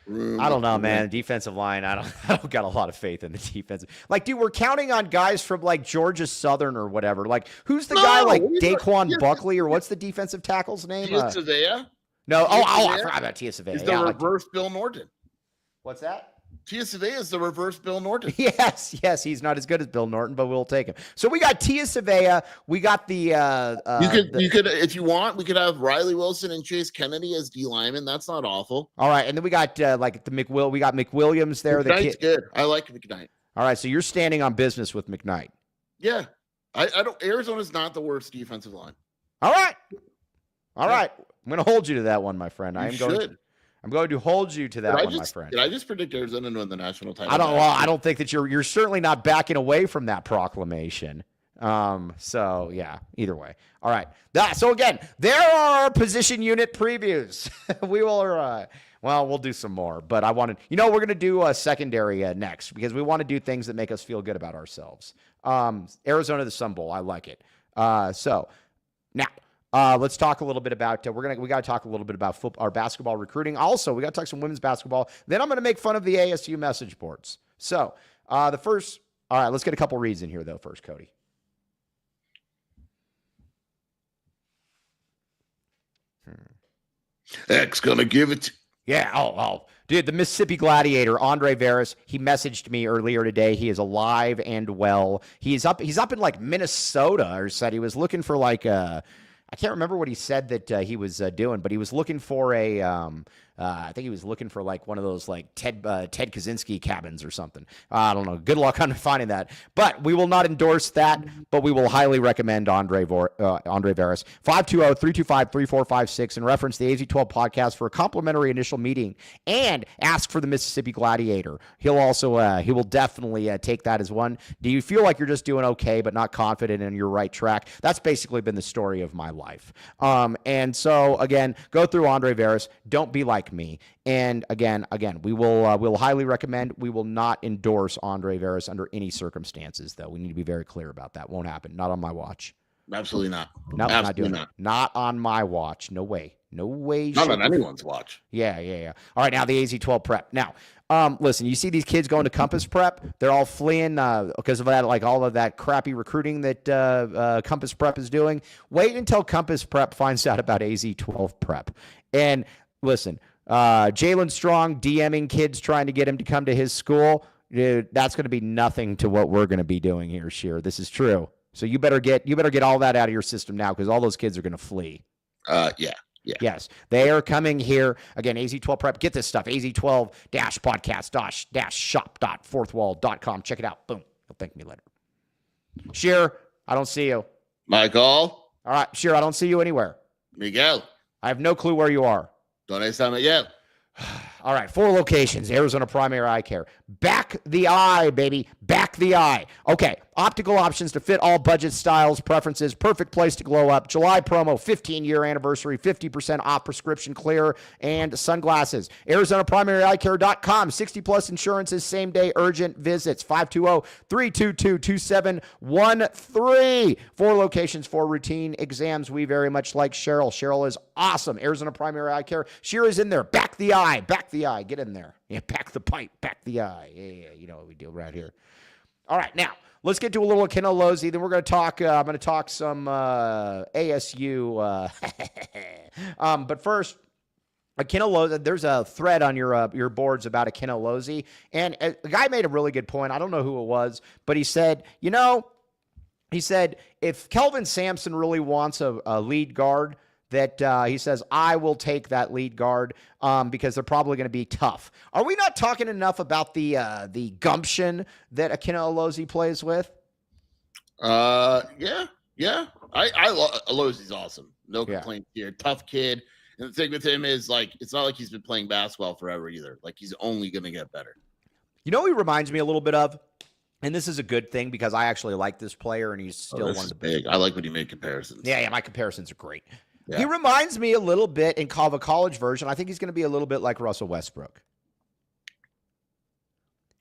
I don't know, man. Defensive line, I don't got a lot of faith in the defense. Like, dude, we're counting on guys from like Georgia Southern or whatever. Like, who's the guy like Daquan Buckley or what's the defensive tackle's name? Savea? No. I forgot about Tia Savea. He's the reverse Bill Norton. What's that? Tia Savea is the reverse Bill Norton. Yes. He's not as good as Bill Norton, but we'll take him. So we got Tia Savea. We got the. You could, if you want, we could have Riley Wilson and Chase Kennedy as D linemen. That's not awful. All right, and then we got We got McWilliams there. McKnight's good. I like McKnight. All right, so you're standing on business with McKnight. Yeah, I don't. Arizona's not the worst defensive line. All right. I'm going to hold you to that one, my friend. I'm going to hold you to that one, my friend. Did I just predict Arizona to win the national title? I don't think that you're certainly not backing away from that proclamation. So yeah, either way. All right. So again, there are our position unit previews. We will, we'll do some more, but I wanted, we're going to do a secondary next because we want to do things that make us feel good about ourselves. Arizona, the Sun Bowl. I like it. So now, let's talk a little bit about, we got to talk a little bit about our basketball recruiting. Also, we got to talk some women's basketball. Then I'm going to make fun of the ASU message boards. So all right, let's get a couple reads in here though first, Cody. X gonna give it. Yeah. Oh. Dude, the Mississippi Gladiator, Andre Veras, he messaged me earlier today. He is alive and well. He's up in like Minnesota, or said he was looking for like I can't remember what he said that he was doing, but he was looking for I think he was looking for like one of those like Ted Kaczynski cabins or something. I don't know. Good luck on finding that. But we will not endorse that, but we will highly recommend Andre Veras. 520-325-3456 and reference the AZ12 podcast for a complimentary initial meeting and ask for the Mississippi Gladiator. He'll also, he will definitely take that as one. Do you feel like you're just doing okay, but not confident in your right track? That's basically been the story of my life. And so again, go through Andre Veras. Don't be like me. And again, we will highly recommend. We will not endorse Andre Veras under any circumstances, though. We need to be very clear about that. Won't happen. Not on my watch. Absolutely not. No, not doing it. Not on my watch. No way. No way. Not on anyone's watch. Yeah. All right, now the AZ12 prep. Now, listen, you see these kids going to Compass Prep. They're all fleeing because of that, like all of that crappy recruiting that Compass Prep is doing. Wait until Compass Prep finds out about AZ12 prep. And listen, Jalen Strong DMing kids trying to get him to come to his school. Dude, that's going to be nothing to what we're going to be doing here, Sheer. This is true. So you better get all that out of your system now, because all those kids are going to flee. Yeah. Yes, they are coming here. Again, AZ12 Prep. Get this stuff. AZ12-podcast-shop.fourthwall.com. Check it out. Boom. You'll thank me later. Sheer, I don't see you. Michael. All right, Sheer, I don't see you anywhere. Miguel. I have no clue where you are. Don't están Miguel. All right, 4 locations. Arizona Primary Eye Care. Back the eye, baby. Back the eye. Okay, optical options to fit all budget styles, preferences. Perfect place to glow up. July promo, 15-year anniversary, 50% off prescription clear and sunglasses. ArizonaPrimaryEyeCare.com. 60-plus insurances, same-day urgent visits. 520-322-2713. 4 locations, 4 routine exams. We very much like Cheryl. Cheryl is awesome. Arizona Primary Eye Care. Sheer is in there. Back the eye. Back the eye. Get in there. Yeah, back the pipe. Back the eye. Yeah. You know what we do right here. All right, now let's get to a little Akin Lozi. Then we're going to talk. I'm going to talk some ASU. But first, Akin Lozi. There's a thread on your boards about Akin Lozi, and a guy made a really good point. I don't know who it was, but he said, if Kelvin Sampson really wants a lead guard, that he says, I will take that lead guard because they're probably going to be tough. Are we not talking enough about the gumption that Akin Lozi plays with? Yeah. Lozi's awesome. No complaints here. Tough kid. And the thing with him is, like, it's not like he's been playing basketball forever either. Like, he's only going to get better. You know, he reminds me a little bit of, and this is a good thing because I actually like this player, and he's still one of the big. I like when you make comparisons. Yeah, my comparisons are great. Yeah. He reminds me a little bit in a college version. I think he's going to be a little bit like Russell Westbrook.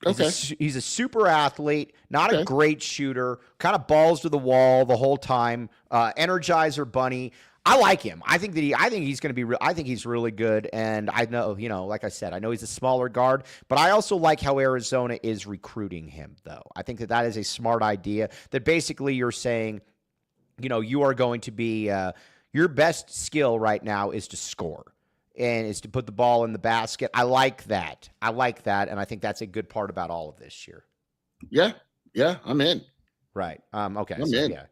He's a super athlete, not a great shooter, kind of balls to the wall the whole time. Energizer bunny. I like him. I think he's going to be. I think he's really good. And I know, like I said, I know he's a smaller guard, but I also like how Arizona is recruiting him, though. I think that is a smart idea. That basically you're saying, you are going to be. Your best skill right now is to score and is to put the ball in the basket. I like that. And I think that's a good part about all of this year. Yeah, I'm in. Right. Okay. I'm in. Yeah.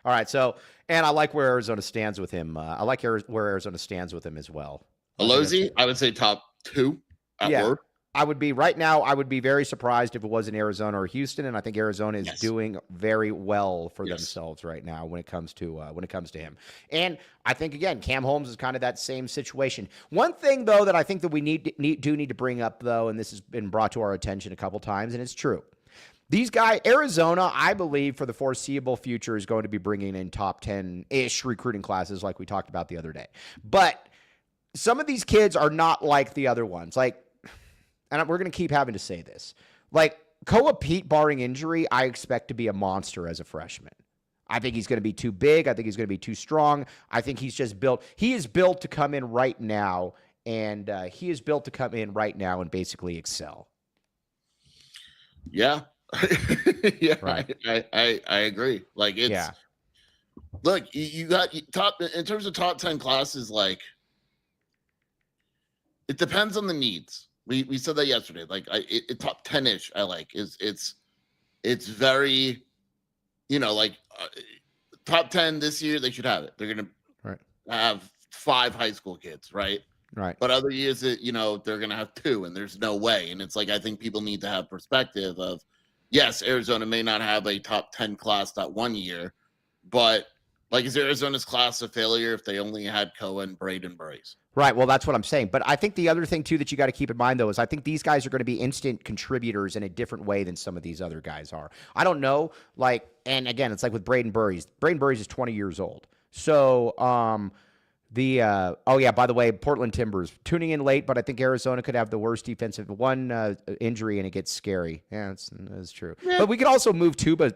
All right. So, and I like where Arizona stands with him. I like where Arizona stands with him as well. Lozi, I would say top 2 at work. I would be very surprised if it was in Arizona or Houston, and I think Arizona is doing very well for themselves right now when it comes to him. And I think again, Cam Holmes is kind of that same situation. One thing though that I think that we need to bring up though, and this has been brought to our attention a couple times, and it's true. These guys, Arizona, I believe for the foreseeable future is going to be bringing in top 10-ish recruiting classes like we talked about the other day. But some of these kids are not like the other ones. And we're going to keep having to say this. Like, Koa Pete, barring injury, I expect to be a monster as a freshman. I think he's going to be too big. I think he's going to be too strong. I think he's just built. He is built to come in right now, and basically excel. Yeah. Yeah. Right. I agree. Like, it's look, you got top in terms of top 10 classes, like, It depends on the needs. We said that yesterday. Like top 10-ish. I like it's very, like top 10 this year. They should have it. They're gonna have 5 high school kids, right? Right. But other years, they're gonna have 2, and there's no way. And it's like I think people need to have perspective of, yes, Arizona may not have a top 10 class that one year, but like, is Arizona's class a failure if they only had Koa and Braden Burries? Right. Well, that's what I'm saying. But I think the other thing, too, that you got to keep in mind, though, is I think these guys are going to be instant contributors in a different way than some of these other guys are. I don't know. Like, and again, it's like with Braden Burries. Braden Burries is 20 years old. So, oh, yeah, by the way, Portland Timbers tuning in late, but I think Arizona could have the worst defensive injury and it gets scary. Yeah, that's true. Yeah. But we can also move Tuba.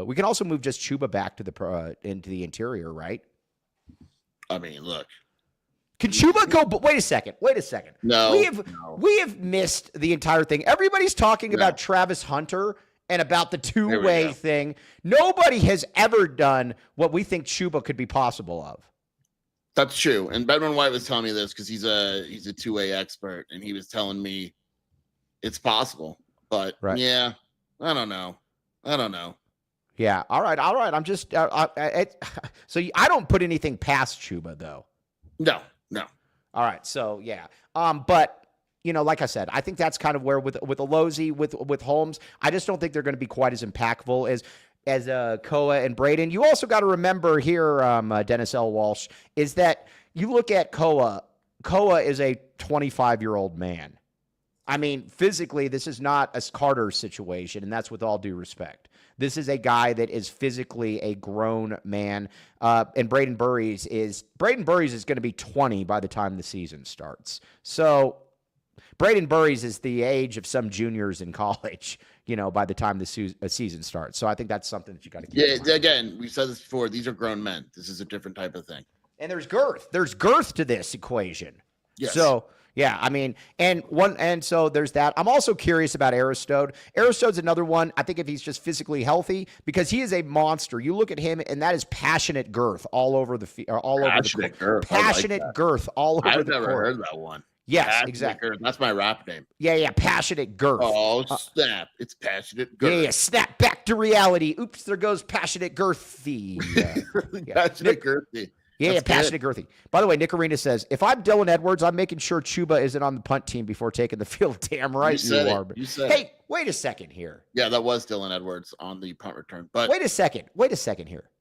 We can also move just Chuba back to into the interior, right? I mean, look. Can Chuba go? But wait a second. No. We have missed the entire thing. Everybody's talking about Travis Hunter and about the two-way thing. Nobody has ever done what we think Chuba could be possible of. That's true. And Benjamin White was telling me this because he's a two-way expert, and he was telling me it's possible. But yeah, I don't know. Yeah. All right. I'm just so I don't put anything past Chuba though. No. All right. So yeah. But like I said, I think that's kind of where with a Lozi, with Holmes, I just don't think they're going to be quite as impactful as Koa and Braden. You also got to remember here, Dennis L. Walsh, is that you look at Koa. Koa is a 25-year-old man. I mean, physically, this is not a Carter situation, and that's with all due respect. This is a guy that is physically a grown man, and Braden Burries is going to be 20 by the time the season starts. So Braden Burries is the age of some juniors in college, by the time the season starts. So I think that's something that you got to keep in mind. Again, we've said this before. These are grown men. This is a different type of thing. And there's girth. There's girth to this equation. Yes. So, yeah, I mean, and so there's that. I'm also curious about Aristode. Aristode's another one. I think if he's just physically healthy, because he is a monster. You look at him, and that is passionate girth all over the court. Passionate girth all over the court. I've never heard that one. Yes, passionate exactly. Girth. That's my rap name. Yeah, passionate girth. Oh, snap. It's passionate girth. Yeah, snap back to reality. Oops, there goes passionate girthy. Passionate girthy. Yeah, passionate girthy. By the way, Nick Arena says, if I'm Dylan Edwards, I'm making sure Chuba isn't on the punt team before taking the field. Damn right you are. Hey, wait a second here. Yeah, that was Dylan Edwards on the punt return. But wait a second here.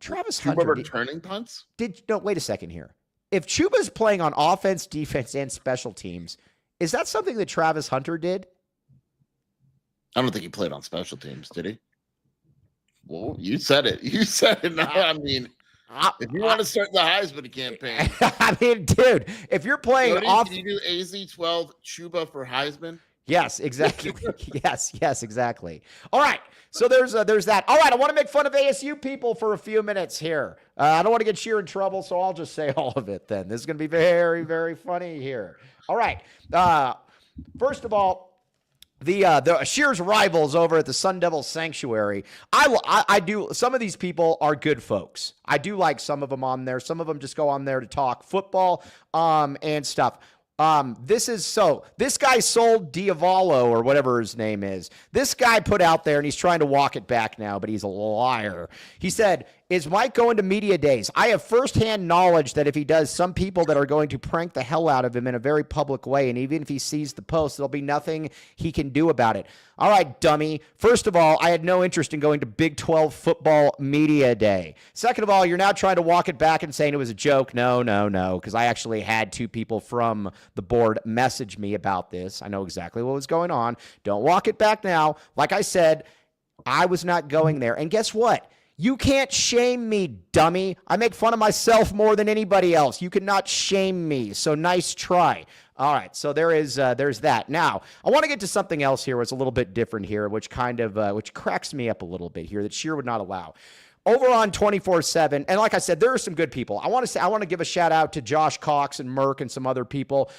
Travis Hunter returning punts? Wait a second here. If Chuba's playing on offense, defense, and special teams, is that something that Travis Hunter did? I don't think he played on special teams, did he? Well, you said it. Now, I mean, if you want to start the Heisman campaign. I mean, dude, if you're playing can you do AZ-12 Chuba for Heisman? Yes, exactly. yes, exactly. All right. So there's that. All right. I want to make fun of ASU people for a few minutes here. I don't want to get Sheer in trouble, so I'll just say all of it then. This is going to be very, very funny here. All right. First of all, the Sheer's rivals over at the Sun Devil Sanctuary. I do. Some of these people are good folks. I do like some of them on there. Some of them just go on there to talk football and stuff. This guy sold Diavolo or whatever his name is. This guy put out there, and he's trying to walk it back now, but he's a liar. He said, is Mike going to media days? I have firsthand knowledge that if he does, some people that are going to prank the hell out of him in a very public way. And even if he sees the post, there'll be nothing he can do about it. All right, dummy. First of all, I had no interest in going to Big-12 football media day. Second of all, you're now trying to walk it back and saying it was a joke. No, because I actually had 2 people from the board message me about this. I know exactly what was going on. Don't walk it back now. Like I said, I was not going there. And guess what? You can't shame me, dummy. I make fun of myself more than anybody else. You cannot shame me. So nice try. All right, so there's that. Now, I want to get to something else here. It's a little bit different here, which kind of which cracks me up a little bit here that Sheer would not allow. Over on 24/7, and like I said, there are some good people. I want to give a shout out to Josh Cox and Merck and some other people.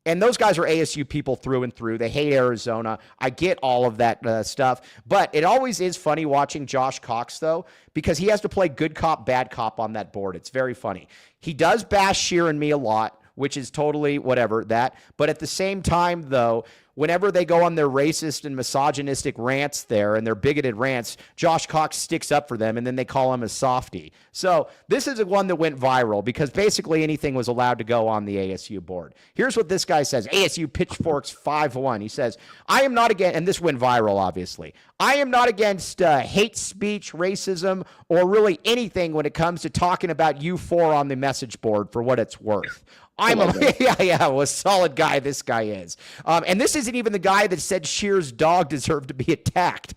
And those guys are ASU people through and through. They hate Arizona. I get all of that stuff. But it always is funny watching Josh Cox, though, because he has to play good cop, bad cop on that board. It's very funny. He does bash Sheer and me a lot, which is totally whatever that. But at the same time, though, whenever they go on their racist and misogynistic rants there and their bigoted rants, Josh Cox sticks up for them, and then they call him a softie. So this is one that went viral because basically anything was allowed to go on the ASU board. Here's what this guy says. ASU pitchforks 5-1. He says, I am not against, and this went viral, obviously. I am not against hate speech, racism, or really anything when it comes to talking about you four on the message board for what it's worth. A solid guy this guy is. And this isn't even the guy that said Shear's dog deserved to be attacked.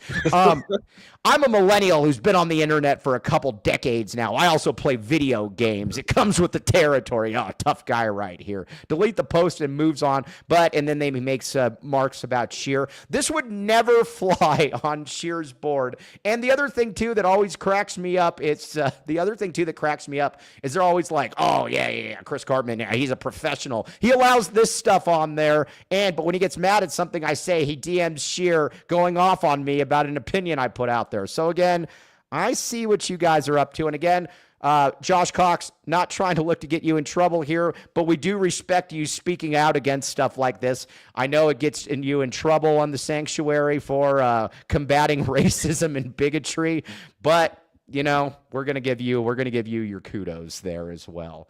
I'm a millennial who's been on the internet for a couple decades now. I also play video games. It comes with the territory. Oh, tough guy right here. Delete the post and moves on. And then he makes marks about Shear. This would never fly on Shear's board. And the other thing, too, that always cracks me up, is they're always like, oh, yeah, Chris Cartman, yeah, he's a professional. He allows this stuff on there. But when he gets mad at something I say, he DMs Shear going off on me about an opinion I put out there. So again, I see what you guys are up to. And again, Josh Cox, not trying to look to get you in trouble here, but we do respect you speaking out against stuff like this. I know it gets you in trouble on the sanctuary for combating racism and bigotry, but we're going to give you your kudos there as well.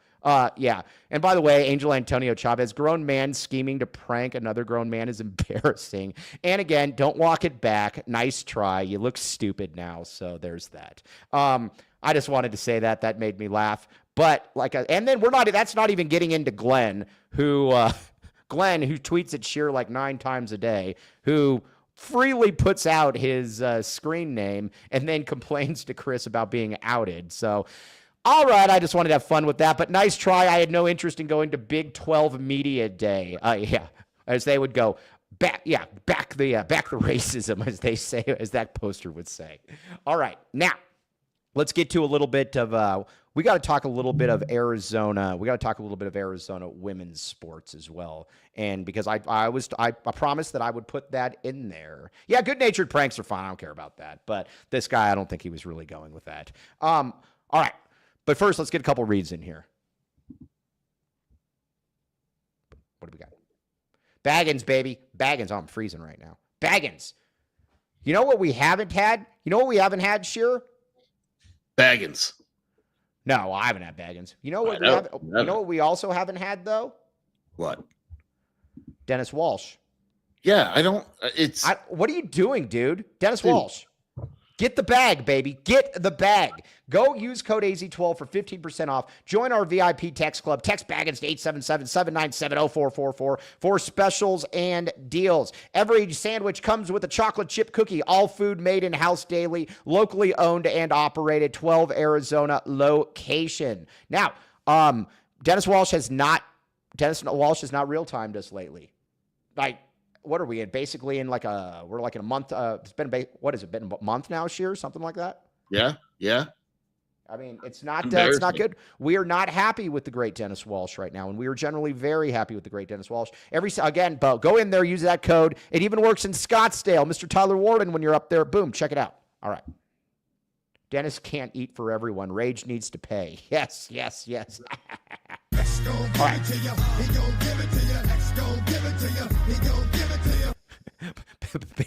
Yeah. And by the way, Angel Antonio Chavez, grown man scheming to prank another grown man is embarrassing. And again, don't walk it back. Nice try. You look stupid now. So there's that. I just wanted to say that made me laugh. But and then that's not even getting into Glenn who tweets at Shear like 9 times a day, who freely puts out his screen name and then complains to Chris about being outed. So, all right, I just wanted to have fun with that, but nice try. I had no interest in going to Big-12 Media Day. As they would go, back the racism, as they say, as that poster would say. All right, now let's get to a little bit of. We got to talk a little bit of Arizona. We got to talk a little bit of Arizona women's sports as well, and because I promised that I would put that in there. Yeah, good-natured pranks are fine. I don't care about that, but this guy, I don't think he was really going with that. All right. But first, let's get a couple reads in here. What do we got? Baggins, baby. Baggins. Oh, I'm freezing right now. Baggins. You know what we haven't had? Shearer? Baggins. No, I haven't had Baggins. You know what we also haven't had, though? What? Dennis Walsh. Yeah, I don't. What are you doing, dude? Dennis Walsh. Get the bag, baby. Get the bag. Go use code AZ12 for 15% off. Join our VIP text club. Text Baggins to 877-797-0444 for specials and deals. Every sandwich comes with a chocolate chip cookie. All food made in-house daily, locally owned and operated. 12 Arizona location. Now, Dennis Walsh has not real-timed us lately. What are we in? Basically in we're in a month. It's been, what has it been, a month now, Shear? Something like that? Yeah. I mean, it's not good. We are not happy with the great Dennis Walsh right now, and we are generally very happy with the great Dennis Walsh. Go in there, use that code. It even works in Scottsdale. Mr. Tyler Warden, when you're up there, boom, check it out. All right. Dennis can't eat for everyone. Rage needs to pay. Yes. All right.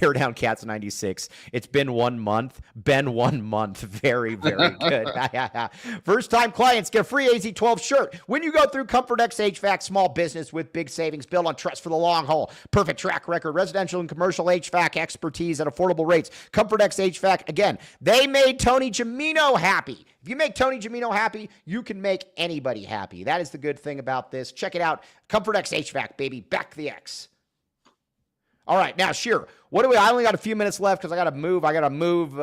Bear Down Cats 96. It's been 1 month. Very, very good. First time clients get a free AZ12 shirt when you go through Comfort X HVAC. Small business with big savings built on trust for the long haul. Perfect track record. Residential and commercial HVAC expertise at affordable rates. Comfort X HVAC. Again, they made Tony Gimino happy. If you make Tony Gimino happy, you can make anybody happy. That is the good thing about this. Check it out. Comfort X HVAC, baby. Back the X. All right, now, Shear, I only got a few minutes left because I got to move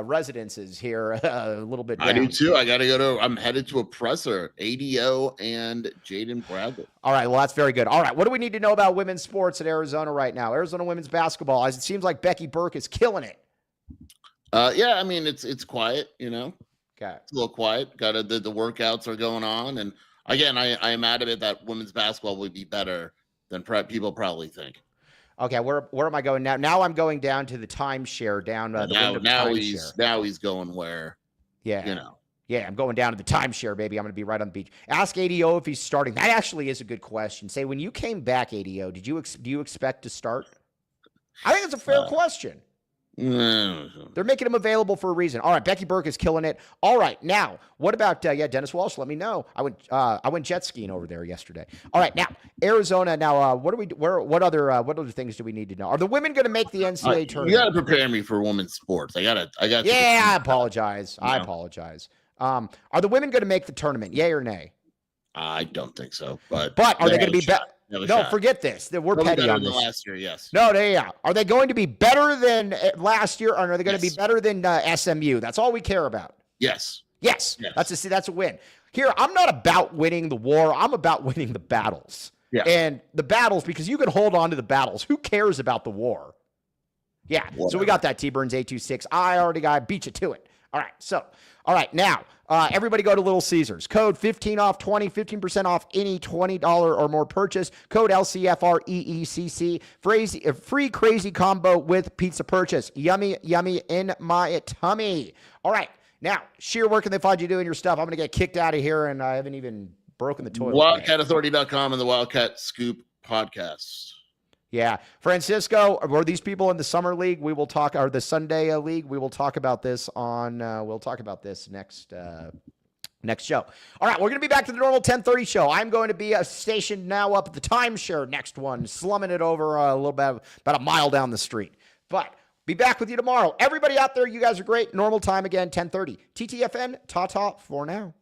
residences here a little bit down. I do too. I'm headed to a presser, ADO and Jaden Bradley. All right, well, that's very good. All right, what do we need to know about women's sports in Arizona right now? Arizona women's basketball, as it seems like Becky Burke is killing it. Yeah, I mean, it's quiet, Okay. It's a little quiet. The workouts are going on. And again, I am adamant that women's basketball would be better than people probably think. Okay, where am I going now? Now I'm going down to the timeshare down. Now he's going where? Yeah. Yeah, I'm going down to the timeshare, baby. I'm going to be right on the beach. Ask ADO if he's starting. That actually is a good question. Say, when you came back, ADO, do you expect to start? I think it's a fair question. They're making him available for a reason. All right, Becky Burke is killing it. All right, now what about Dennis Walsh? Let me know. I went jet skiing over there yesterday. All right, now Arizona. Now what other things do we need to know? Are the women going to make the NCAA tournament? You got to prepare me for women's sports. I got. Yeah, I apologize. I apologize. Are the women going to make the tournament? Yay or nay? I don't think so. But are they going to be better? No, forget this. We're petty on this. Last year, yes. No, are they going to be better than last year, or are they going to be better than SMU? That's all we care about. Yes. That's a win. Here, I'm not about winning the war. I'm about winning the battles. Yeah. And the battles, because you can hold on to the battles. Who cares about the war? Yeah. Whatever. So we got that. T-Burns 826. I already beat you to it. All right, now, everybody go to Little Caesars. Code 15 off 20, 15% off any $20 or more purchase. Code LCFREECC. Free crazy combo with pizza purchase. Yummy, yummy in my tummy. All right, now, Sheer, where can they find you doing your stuff? I'm going to get kicked out of here, and I haven't even broken the toilet. WildcatAuthority.com and the Wildcat Scoop podcast. Yeah. Francisco, were these people in the summer league? We will talk, or the Sunday league. We will talk about this next show. All right. We're going to be back to the normal 10:30 show. I'm going to be stationed now up at the timeshare next one, slumming it over a little bit, about a mile down the street. But be back with you tomorrow. Everybody out there, you guys are great. Normal time again, 10:30. TTFN, ta-ta for now.